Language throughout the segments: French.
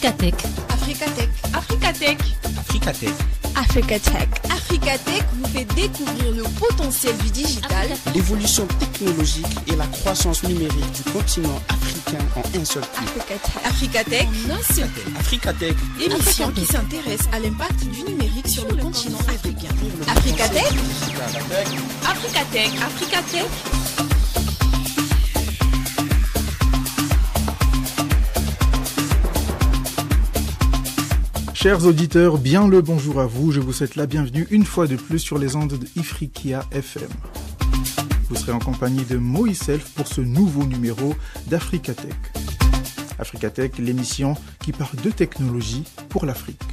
Africatech. Africatech. Africatech. Africatech. Africatech. Africatech vous fait découvrir le potentiel du digital, l'évolution technologique et la croissance numérique du continent africain en un seul clic. Africatech, en un seul clic. Africatech, Émission qui s'intéresse à l'impact du numérique sur le continent africain. Africatech. Africatech. Africatech. Chers auditeurs, bien le bonjour à vous. Je vous souhaite la bienvenue une fois de plus sur les ondes de Ifriqiya FM. Vous serez en compagnie de Moïse Self pour ce nouveau numéro d'Africatech. Africatech, l'émission qui parle de technologie pour l'Afrique.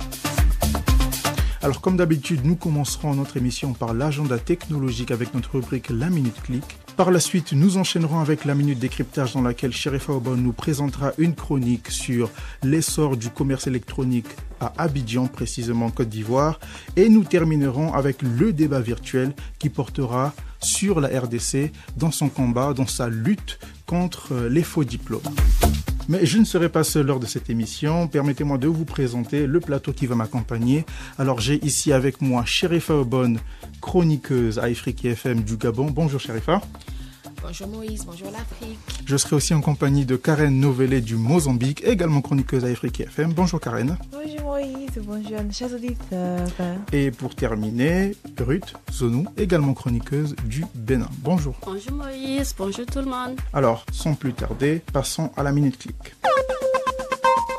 Alors comme d'habitude, nous commencerons notre émission par l'agenda technologique avec notre rubrique La Minute Click. Par la suite, nous enchaînerons avec la Minute Décryptage dans laquelle Sherifa Obon nous présentera une chronique sur l'essor du commerce électronique à Abidjan, précisément Côte d'Ivoire. Et nous terminerons avec le débat virtuel qui portera sur la RDC dans son combat, dans sa lutte contre les faux diplômes. Mais je ne serai pas seul lors de cette émission. Permettez-moi de vous présenter le plateau qui va m'accompagner. Alors j'ai ici avec moi Sherifa Obon, chroniqueuse à Ifriqiya FM du Gabon. Bonjour Sherifa. Bonjour Moïse, bonjour l'Afrique. Je serai aussi en compagnie de Karen Novelle du Mozambique, également chroniqueuse à Ifriqiya FM. Bonjour Karen. Bonjour Moïse, bonjour chers auditeurs. Et pour terminer, Ruth Zonou, également chroniqueuse du Bénin. Bonjour. Bonjour Moïse, bonjour tout le monde. Alors, sans plus tarder, passons à la Minute Click.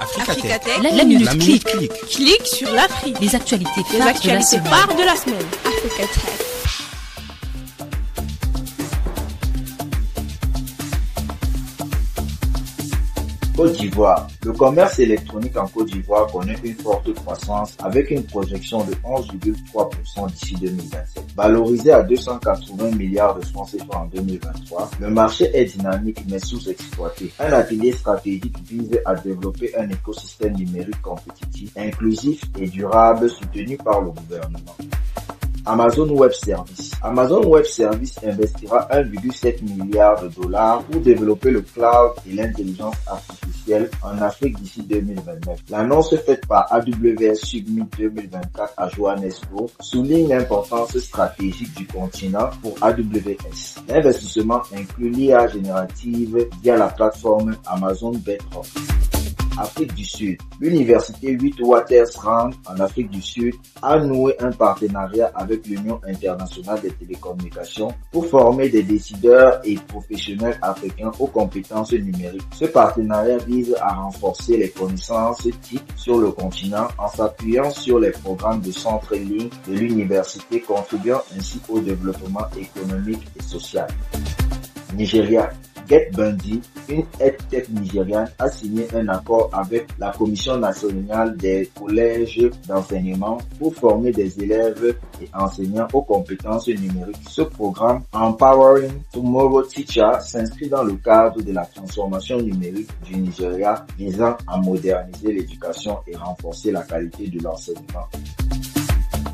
Africatech. La Minute Click. Clique sur l'Afrique. Les actualités Les actualités phares de la semaine. Africatech. Côte d'Ivoire. Le commerce électronique en Côte d'Ivoire connaît une forte croissance avec une projection de 11,3% d'ici 2027. Valorisé à 280 milliards de francs CFA en 2023, le marché est dynamique mais sous-exploité. Un atelier stratégique vise à développer un écosystème numérique compétitif, inclusif et durable soutenu par le gouvernement. Amazon Web Services. Amazon Web Services investira 1,7 milliard de dollars pour développer le cloud et l'intelligence artificielle en Afrique d'ici 2029. L'annonce faite par AWS Summit 2024 à Johannesburg souligne l'importance stratégique du continent pour AWS. L'investissement inclut l'IA générative via la plateforme Amazon Bedrock. Afrique du Sud. L'université Witwatersrand en Afrique du Sud a noué un partenariat avec l'Union internationale des télécommunications pour former des décideurs et professionnels africains aux compétences numériques. Ce partenariat vise à renforcer les connaissances TIC sur le continent en s'appuyant sur les programmes de centre ligne de l'université, contribuant ainsi au développement économique et social. Nigeria. GetBundy, une EdTech nigériane, a signé un accord avec la Commission nationale des collèges d'enseignement pour former des élèves et enseignants aux compétences numériques. Ce programme Empowering Tomorrow Teacher s'inscrit dans le cadre de la transformation numérique du Nigeria visant à moderniser l'éducation et renforcer la qualité de l'enseignement.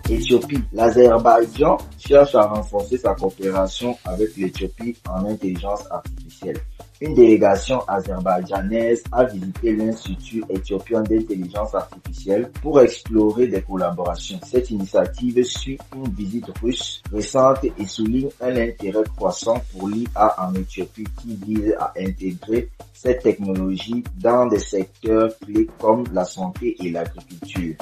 Éthiopie. L'Azerbaïdjan cherche à renforcer sa coopération avec l'Éthiopie en intelligence artificielle. Une délégation azerbaïdjanaise a visité l'Institut éthiopien d'intelligence artificielle pour explorer des collaborations. Cette initiative suit une visite russe récente et souligne un intérêt croissant pour l'IA en Éthiopie qui vise à intégrer cette technologie dans des secteurs clés comme la santé et l'agriculture.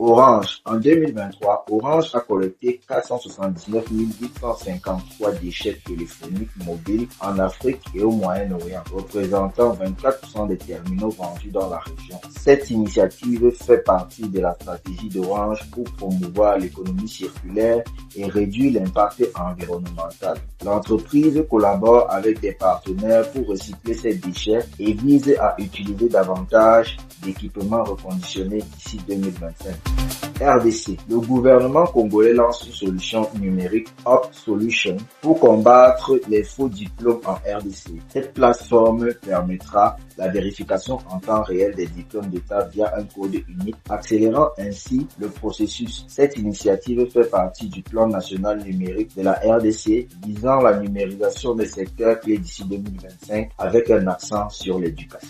Orange. En 2023, Orange a collecté 479 853 déchets téléphoniques mobiles en Afrique et au Moyen-Orient, représentant 24% des terminaux vendus dans la région. Cette initiative fait partie de la stratégie d'Orange pour promouvoir l'économie circulaire et réduire l'impact environnemental. L'entreprise collabore avec des partenaires pour recycler ces déchets et vise à utiliser davantage d'équipements reconditionnés d'ici 2025. RDC. Le gouvernement congolais lance une solution numérique Up Solution pour combattre les faux diplômes en RDC. Cette plateforme permettra la vérification en temps réel des diplômes d'État via un code unique, accélérant ainsi le processus. Cette initiative fait partie du plan national numérique de la RDC visant la numérisation des secteurs clés d'ici 2025 avec un accent sur l'éducation.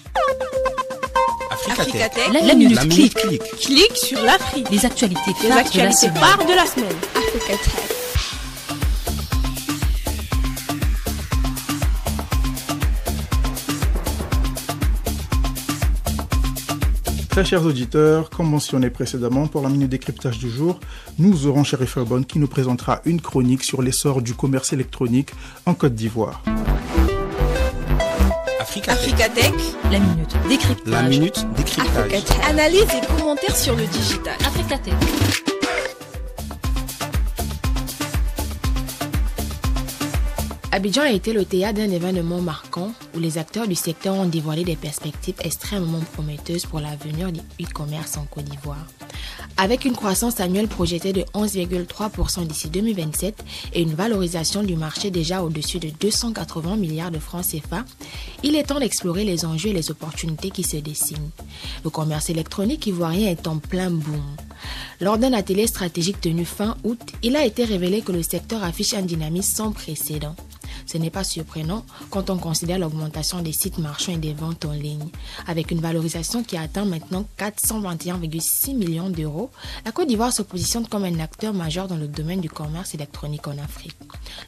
Africatech. La minute La minute clic. clic. Clique sur l'Afrique. Les actualités Les actualités phares de la semaine. Africatech. Très chers auditeurs, comme mentionné précédemment, pour la minute décryptage du jour, nous aurons Chérifa Bonne qui nous présentera une chronique sur l'essor du commerce électronique en Côte d'Ivoire. Africatech. La minute décryptage. La minute décryptage. Africatech. Analyse et commentaires sur le digital. Africatech. Abidjan a été le théâtre d'un événement marquant où les acteurs du secteur ont dévoilé des perspectives extrêmement prometteuses pour l'avenir du e-commerce en Côte d'Ivoire. Avec une croissance annuelle projetée de 11,3% d'ici 2027 et une valorisation du marché déjà au-dessus de 280 milliards de francs CFA, il est temps d'explorer les enjeux et les opportunités qui se dessinent. Le commerce électronique ivoirien est en plein boom. Lors d'un atelier stratégique tenu fin août, il a été révélé que le secteur affiche un dynamisme sans précédent. Ce n'est pas surprenant quand on considère l'augmentation des sites marchands et des ventes en ligne. Avec une valorisation qui atteint maintenant 421,6 millions d'euros, la Côte d'Ivoire se positionne comme un acteur majeur dans le domaine du commerce électronique en Afrique.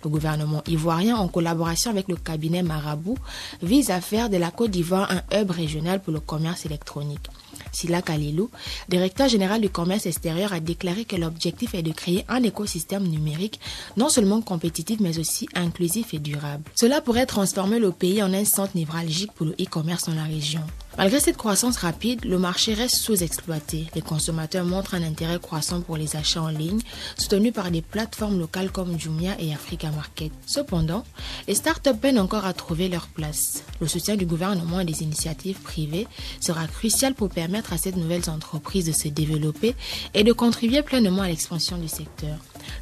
Le gouvernement ivoirien, en collaboration avec le cabinet Marabout, vise à faire de la Côte d'Ivoire un hub régional pour le commerce électronique. Sila Kalilou, directeur général du commerce extérieur, a déclaré que l'objectif est de créer un écosystème numérique non seulement compétitif mais aussi inclusif et durable. Cela pourrait transformer le pays en un centre névralgique pour le e-commerce dans la région. Malgré cette croissance rapide, le marché reste sous-exploité. Les consommateurs montrent un intérêt croissant pour les achats en ligne, soutenus par des plateformes locales comme Jumia et Africa Market. Cependant, les startups peinent encore à trouver leur place. Le soutien du gouvernement et des initiatives privées sera crucial pour permettre à cette nouvelle entreprise de se développer et de contribuer pleinement à l'expansion du secteur.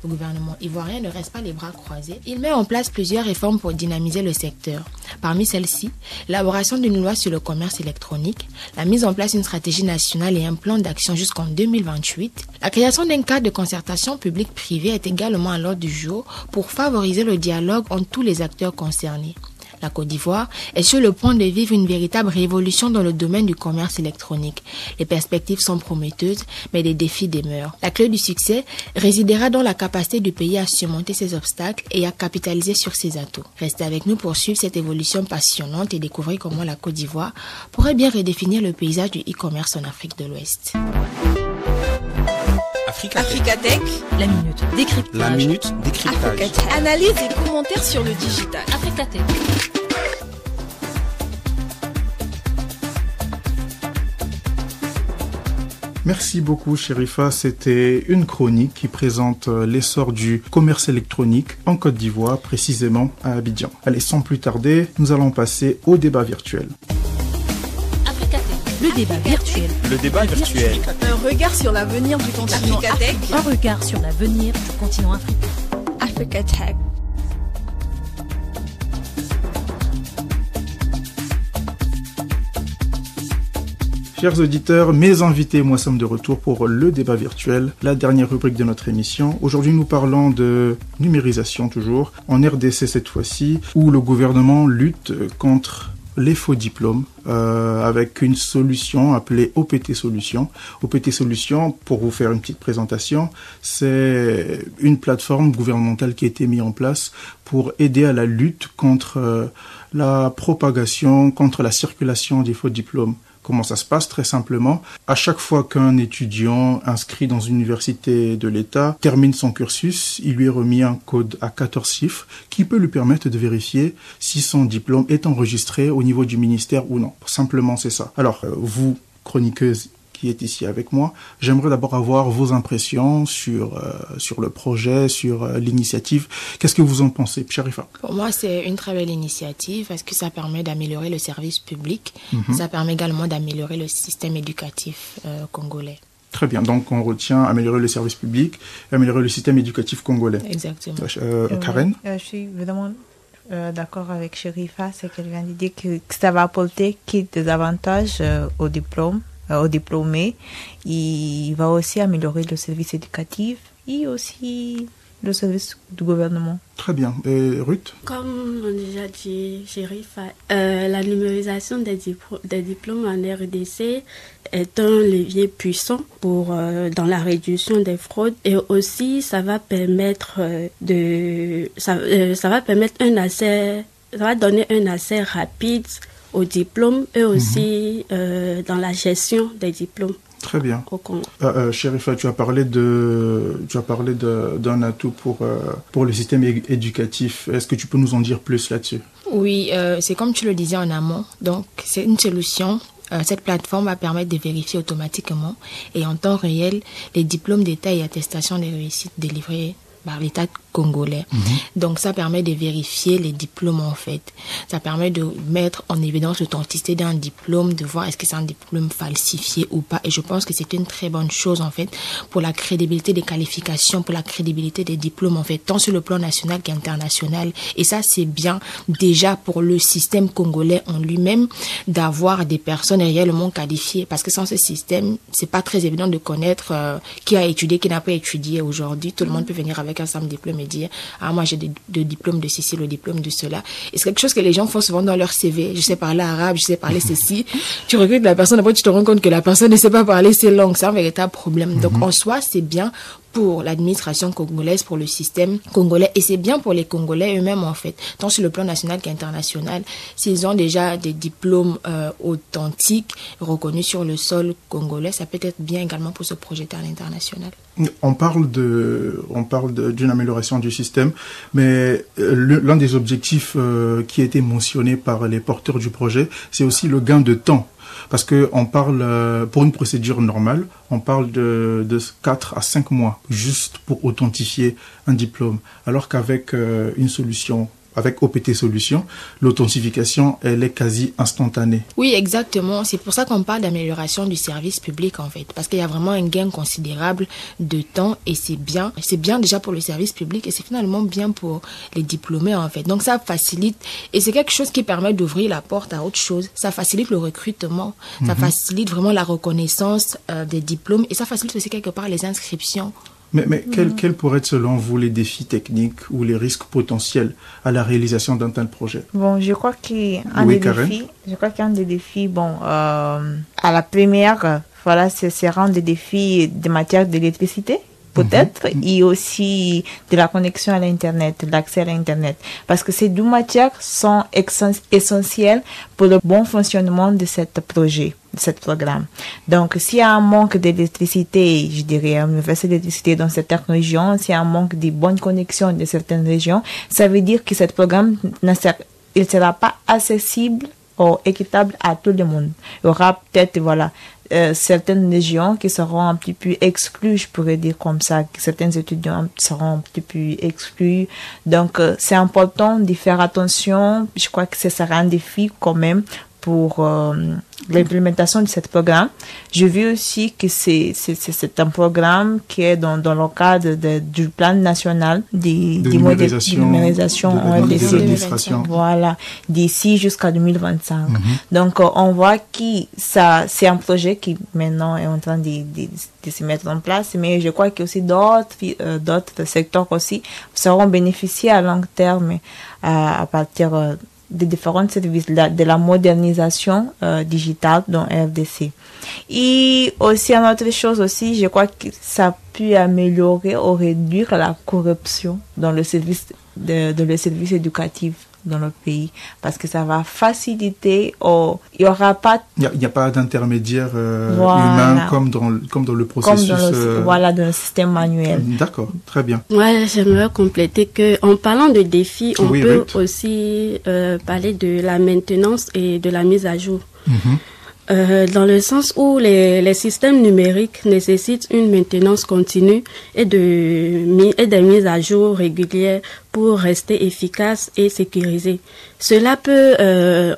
Le gouvernement ivoirien ne reste pas les bras croisés. Il met en place plusieurs réformes pour dynamiser le secteur. Parmi celles-ci, l'élaboration d'une loi sur le commerce électronique, la mise en place d'une stratégie nationale et un plan d'action jusqu'en 2028. La création d'un cadre de concertation publique-privée est également à l'ordre du jour pour favoriser le dialogue entre tous les acteurs concernés. La Côte d'Ivoire est sur le point de vivre une véritable révolution dans le domaine du commerce électronique. Les perspectives sont prometteuses, mais des défis demeurent. La clé du succès résidera dans la capacité du pays à surmonter ses obstacles et à capitaliser sur ses atouts. Restez avec nous pour suivre cette évolution passionnante et découvrir comment la Côte d'Ivoire pourrait bien redéfinir le paysage du e-commerce en Afrique de l'Ouest. Africatech. La minute décryptage. La minute décryptage. Africatech. Analyse et commentaires sur le digital. Africatech. Merci beaucoup Chérifa, c'était une chronique qui présente l'essor du commerce électronique en Côte d'Ivoire, précisément à Abidjan. Allez, sans plus tarder, nous allons passer au débat virtuel. Le débat virtuel. Le débat virtuel. Un regard sur l'avenir du continent Africatech. Un regard sur l'avenir du continent africain. Africatech. Chers auditeurs, mes invités, moi sommes de retour pour le débat virtuel, la dernière rubrique de notre émission. Aujourd'hui, nous parlons de numérisation toujours, en RDC cette fois-ci, où le gouvernement lutte contre les faux diplômes avec une solution appelée OPT Solutions. OPT Solutions, pour vous faire une petite présentation, c'est une plateforme gouvernementale qui a été mise en place pour aider à la lutte contre la propagation, contre la circulation des faux diplômes. Comment ça se passe? Très simplement, à chaque fois qu'un étudiant inscrit dans une université de l'État termine son cursus, il lui est remis un code à 14 chiffres qui peut lui permettre de vérifier si son diplôme est enregistré au niveau du ministère ou non. Simplement, c'est ça. Alors, vous, chroniqueuse qui est ici avec moi, j'aimerais d'abord avoir vos impressions sur le projet, sur l'initiative. Qu'est-ce que vous en pensez, Chérifa? Pour moi, c'est une très belle initiative parce que ça permet d'améliorer le service public. Ça permet également d'améliorer le système éducatif congolais. Très bien, donc on retient améliorer le service public, améliorer le système éducatif congolais. Exactement. Karen? Je suis vraiment d'accord avec Chérifa, c'est qu'elle vient de dire que ça va apporter des avantages au diplômés. Il va aussi améliorer le service éducatif et aussi le service du gouvernement. Très bien. Et Ruth? Comme on déjà dit, Sherifa, la numérisation des diplômes en RDC est un levier puissant pour dans la réduction des fraudes, et aussi ça va permettre ça va donner un accès rapide aux diplômes et aussi dans la gestion des diplômes. Très bien. Sherifa, tu as parlé d'un atout pour le système éducatif. Est-ce que tu peux nous en dire plus là-dessus? Oui, c'est comme tu le disais en amont. Donc, c'est une solution. Cette plateforme va permettre de vérifier automatiquement et en temps réel les diplômes d'État et attestations de réussite délivrés par l'État congolais. Donc ça permet de vérifier les diplômes en fait. Ça permet de mettre en évidence l'authenticité d'un diplôme, de voir est-ce que c'est un diplôme falsifié ou pas. Et je pense que c'est une très bonne chose en fait pour la crédibilité des qualifications, pour la crédibilité des diplômes en fait, tant sur le plan national qu'international. Et ça c'est bien déjà pour le système congolais en lui-même d'avoir des personnes réellement qualifiées, parce que sans ce système c'est pas très évident de connaître qui a étudié, qui n'a pas étudié. Aujourd'hui tout le monde peut venir avec un simple diplôme et dire moi j'ai des diplômes de ceci, le diplôme de cela. Et c'est quelque chose que les gens font souvent dans leur CV. Je sais parler arabe, je sais parler ceci. Tu recrutes la personne, après tu te rends compte que la personne ne sait pas parler ces langues. C'est un véritable problème. Donc en soi c'est bien pour l'administration congolaise, pour le système congolais, et c'est bien pour les Congolais eux-mêmes en fait, tant sur le plan national qu'international. S'ils ont déjà des diplômes authentiques reconnus sur le sol congolais, ça peut être bien également pour se projeter à l'international. On parle d'une amélioration du système, mais l'un des objectifs qui a été mentionné par les porteurs du projet, c'est aussi le gain de temps. Parce que on parle, pour une procédure normale, on parle de 4 à 5 mois juste pour authentifier un diplôme. Alors qu'avec une solution, avec OPT Solutions, l'authentification, elle est quasi instantanée. Oui, exactement. C'est pour ça qu'on parle d'amélioration du service public, en fait. Parce qu'il y a vraiment un gain considérable de temps et c'est bien. C'est bien déjà pour le service public et c'est finalement bien pour les diplômés, en fait. Donc, ça facilite. Et c'est quelque chose qui permet d'ouvrir la porte à autre chose. Ça facilite le recrutement. Ça facilite vraiment la reconnaissance des diplômes et ça facilite aussi quelque part les inscriptions. Mais quels pourraient être selon vous les défis techniques ou les risques potentiels à la réalisation d'un tel projet? Bon, je crois qu'un des défis, à la première, voilà, c'est rendre des défis de matière d'électricité. Peut-être, et aussi de la connexion à l'Internet, l'accès à l'Internet. Parce que ces deux matières sont essentielles pour le bon fonctionnement de ce projet, de ce programme. Donc, s'il y a un manque d'électricité, je dirais, une mauvaise électricité dans certaines régions, s'il y a un manque de bonnes connexions de certaines régions, ça veut dire que ce programme ne sera pas accessible ou équitable à tout le monde. Il y aura peut-être, certaines régions qui seront un petit peu exclues, je pourrais dire comme ça, que certains étudiants seront un petit peu exclus. Donc, c'est important d'y faire attention. Je crois que ce sera un défi quand même pour l'implémentation de ce programme. Je vu aussi que c'est un programme qui est dans le cadre du plan national de numérisation en RDC. Voilà, d'ici jusqu'à 2025. Donc, on voit que c'est un projet qui maintenant est en train de se mettre en place, mais je crois qu'il y a aussi d'autres secteurs aussi seront bénéficiés à long terme à partir des différents services, de la modernisation digitale dans RDC. Et aussi, une autre chose aussi, je crois que ça peut améliorer ou réduire la corruption dans le service éducatif dans le pays, parce que ça va faciliter, il y aura pas... Il n'y a pas d'intermédiaire humain comme dans le processus... dans le système manuel. D'accord, très bien. Ouais, j'aimerais compléter qu'en parlant de défis, on peut aussi parler de la maintenance et de la mise à jour. Dans le sens où les systèmes numériques nécessitent une maintenance continue et des mises à jour régulières pour rester efficace et sécurisé. Cela peut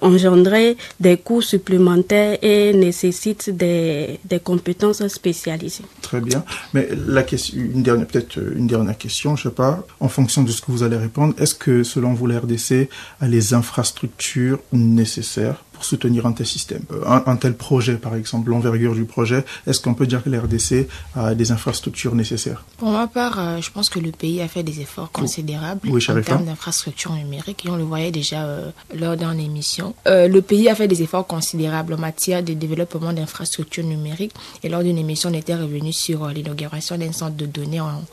engendrer des coûts supplémentaires et nécessite des compétences spécialisées. Très bien. Mais une dernière question, je sais pas, en fonction de ce que vous allez répondre, est-ce que selon vous la RDC a les infrastructures nécessaires pour soutenir un tel système, un tel projet par exemple, l'envergure du projet, est-ce qu'on peut dire que la RDC a des infrastructures nécessaires? Pour ma part, je pense que le pays a fait des efforts considérables en termes d'infrastructures numériques et on le voyait déjà lors d'une émission. Le pays a fait des efforts considérables en matière de développement d'infrastructures numériques et lors d'une émission, on était revenu sur l'inauguration d'un centre de données en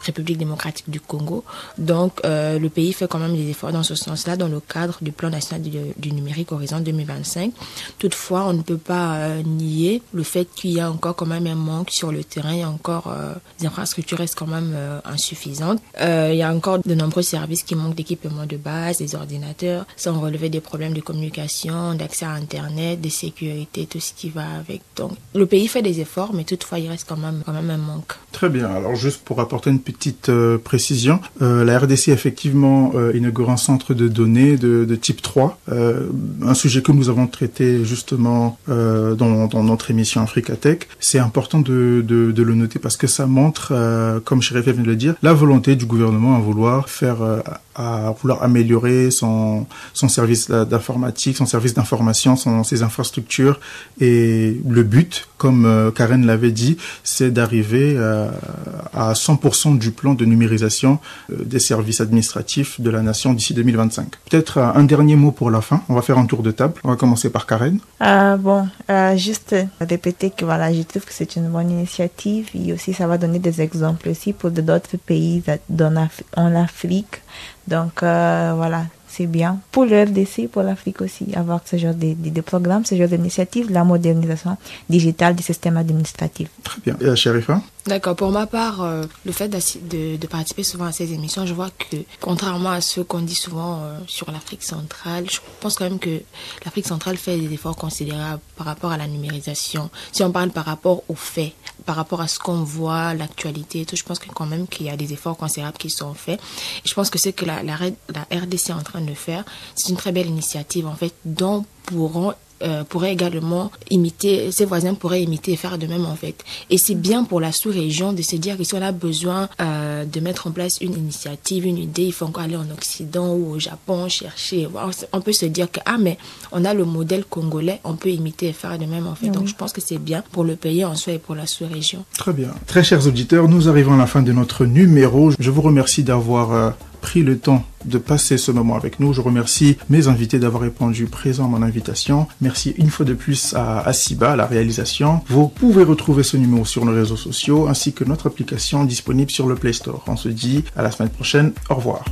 République démocratique du Congo. Donc, le pays fait quand même des efforts dans ce sens-là, dans le cadre du plan national du numérique Horizon 2025. Toutefois, on ne peut pas nier le fait qu'il y a encore quand même un manque sur le terrain. Il y a encore, les infrastructures restent quand même insuffisantes. Il y a encore de nombreux services qui manquent d'équipements de base, des ordinateurs, sans relever des problèmes de communication, d'accès à Internet, de sécurité, tout ce qui va avec. Donc, le pays fait des efforts, mais toutefois, il reste quand même un manque. Très bien. Alors, juste pour apporter une petite précision, la RDC a effectivement inauguré un centre de données de type 3, un sujet que nous avons traité justement dans notre émission Africa Tech. C'est important de le noter parce que ça montre, comme Chérifia vient de le dire, la volonté du gouvernement à vouloir améliorer son service d'informatique, son service d'information, ses infrastructures. Et le but, comme Karen l'avait dit, c'est d'arriver à 100% du plan de numérisation des services administratifs de la nation d'ici 2025. Peut-être un dernier mot pour la fin. On va faire un tour de table. On va commencer par Karen. Juste répéter que voilà, je trouve que c'est une bonne initiative et aussi ça va donner des exemples aussi pour d'autres pays en Afrique. Donc voilà, c'est bien pour le RDC, pour l'Afrique aussi, avoir ce genre de programmes, ce genre d'initiatives, la modernisation digitale du système administratif. Très bien. Chérifa? D'accord. Pour ma part, le fait de participer souvent à ces émissions, je vois que, contrairement à ce qu'on dit souvent sur l'Afrique centrale, je pense quand même que l'Afrique centrale fait des efforts considérables par rapport à la numérisation. Si on parle par rapport aux faits, par rapport à ce qu'on voit, l'actualité et tout, je pense que quand même qu'il y a des efforts considérables qui sont faits. Et je pense que ce que la RDC est en train de faire, c'est une très belle initiative, en fait, dont pourrait également imiter, ses voisins pourraient imiter et faire de même en fait. Et c'est bien pour la sous-région de se dire que si on a besoin de mettre en place une initiative, une idée, il faut encore aller en Occident ou au Japon chercher. On peut se dire que mais on a le modèle congolais, on peut imiter et faire de même en fait. Donc je pense que c'est bien pour le pays en soi et pour la sous-région. Très bien. Très chers auditeurs, nous arrivons à la fin de notre numéro. Je vous remercie d'avoir pris le temps de passer ce moment avec nous. Je remercie mes invités d'avoir répondu présent à mon invitation. Merci une fois de plus à Siba, à la réalisation. Vous pouvez retrouver ce numéro sur nos réseaux sociaux ainsi que notre application disponible sur le Play Store. On se dit à la semaine prochaine. Au revoir.